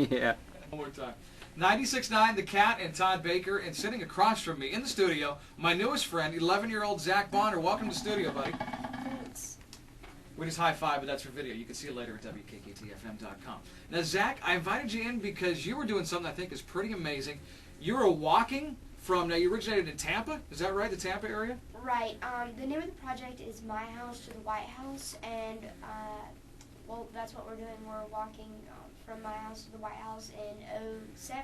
Yeah. One more time. 96.9 The Cat and Todd Baker, and sitting across from me in the studio, my newest friend, 11-year-old Zach Bonner. Welcome to the studio, buddy. Thanks. We just high-five, but that's for video. You can see it later at WKKTFM.com. Now, Zach, I invited you in because you were doing something I think is pretty amazing. You were walking from, now you originated in Tampa, is that right, the Tampa area? Right. The name of the project is My House to the White House, and well, that's what we're doing. We're walking from my house to the White House in '07.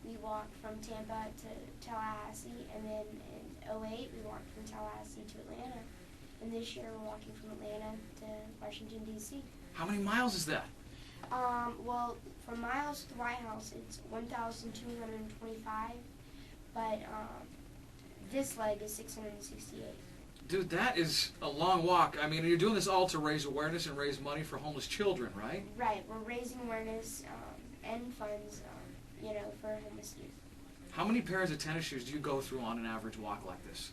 We walked from Tampa to Tallahassee, and then in '08 we walked from Tallahassee to Atlanta. And this year we're walking from Atlanta to Washington, D.C. How many miles is that? Well, from my house to the White House, it's 1,225, but this leg is 668. Dude, that is a long walk. I mean, you're doing this all to raise awareness and raise money for homeless children, right? Right. We're raising awareness and funds, you know, for homeless youth. How many pairs of tennis shoes do you go through on an average walk like this?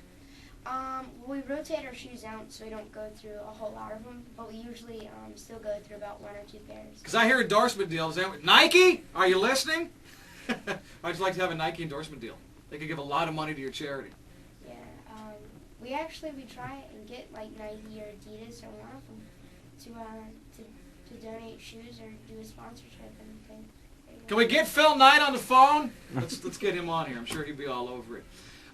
We rotate our shoes out so we don't go through a whole lot of them, but we usually still go through about 1 or 2 pairs. Because I hear endorsement deals. Nike, are you listening? I'd just like to have a Nike endorsement deal. They could give a lot of money to your charity. Yeah, we try and get like Nike or Adidas or one of them to donate shoes or do a sponsorship and thing. Can we get Phil Knight on the phone? Let's get him on here. I'm sure he'd be all over it.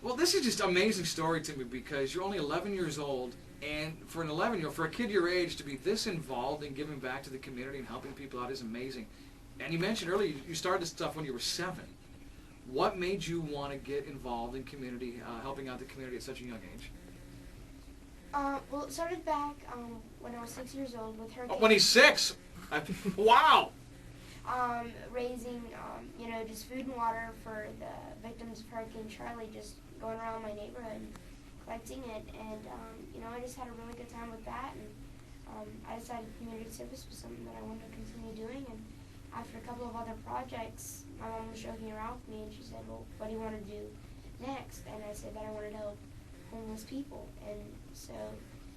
Well, this is just an amazing story to me because you're only 11 years old, and for an 11-year-old, for a kid your age to be this involved in giving back to the community and helping people out is amazing. And you mentioned earlier you started this stuff when you were 7. What made you want to get involved in community, helping out the community at such a young age? Well, it started back when I was 6 years old with Hurricane. When he's 6? Wow! Raising, you know, just food and water for the victims of Hurricane Charlie, just going around my neighborhood and collecting it. And, you know, I just had a really good time with that. And I decided community service was something that I wanted to continue doing. And after a couple of other projects, my mom was joking around with me and she said, well, what do you want to do next? And I said that I wanted to help homeless people. And so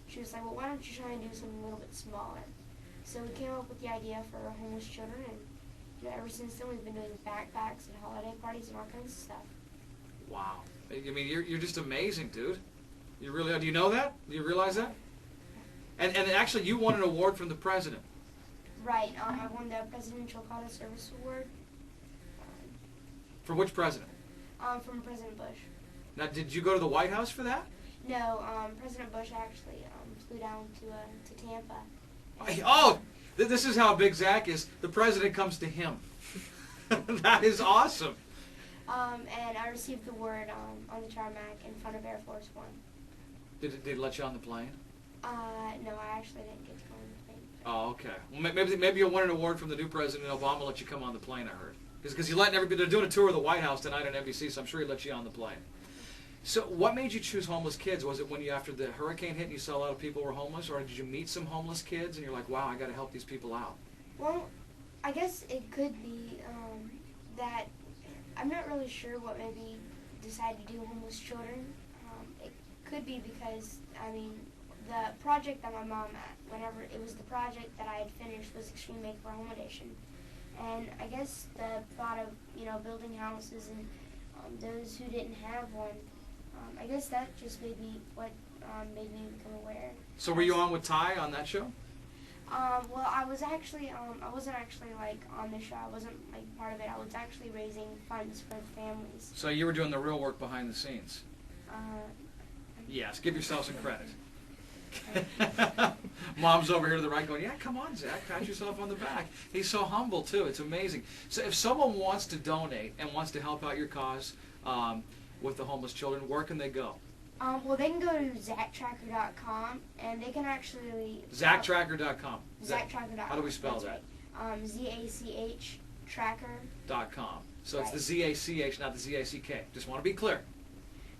she was like, well, why don't you try and do something a little bit smaller? So we came up with the idea for homeless children, and you know, ever since then we've been doing backpacks and holiday parties and all kinds of stuff. Wow. I mean, you're just amazing, dude. You really are. Do you know that? Do you realize that? And actually, you won an award from the president. Right. I won the Presidential Call to Service Award. From which president? From President Bush. Now, did you go to the White House for that? No, President Bush actually flew down to Tampa. Oh, this is how big Zach is. The president comes to him. That is awesome. And I received the award on the tarmac in front of Air Force One. Did it let you on the plane? No, I actually didn't get to go on the plane. Oh, okay. Well, maybe you'll win an award from the new president. Obama let you come on the plane, I heard. Because you're letting everybody, they're doing a tour of the White House tonight on NBC, so I'm sure he let you on the plane. So what made you choose homeless kids? Was it when after the hurricane hit and you saw a lot of people were homeless, or did you meet some homeless kids and you're like, wow, I got to help these people out? Well, I guess it could be that I'm not really sure what made me decide to do homeless children. It could be because, I mean, the project that my mom whenever it was the project that I had finished was Extreme Make for Accommodation. And I guess the thought of, you know, building houses and those who didn't have one, I guess that just made me made me become aware. So were you on with Ty on that show? Well, I was actually, I wasn't actually like on the show. I wasn't like part of it. I was actually raising funds for the families. So you were doing the real work behind the scenes. Yes, give yourself some credit. Mom's over here to the right going, yeah, come on, Zach, pat yourself on the back. He's so humble, too. It's amazing. So if someone wants to donate and wants to help out your cause with the homeless children, where can they go? Well, they can go to ZachTracker.com, and they can actually... ZachTracker.com. ZachTracker.com. How do we spell that? ZACH Tracker.com. So it's the Z-A-C-H, not the Z-A-C-K. Just want to be clear.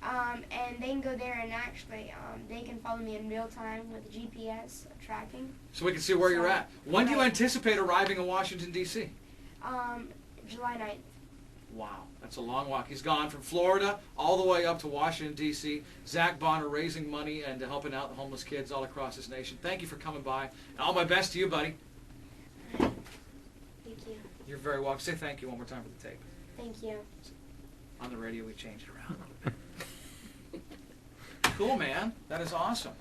And they can go there and actually, they can follow me in real time with GPS tracking. So we can see where you're at. When do you anticipate arriving in Washington, D.C.? July 9th. Wow, that's a long walk. He's gone from Florida all the way up to Washington, D.C. Zach Bonner raising money and helping out the homeless kids all across this nation. Thank you for coming by. And all my best to you, buddy. Thank you. You're very welcome. Say thank you one more time for the tape. Thank you. On the radio, we change it around a little bit. Cool, man. That is awesome.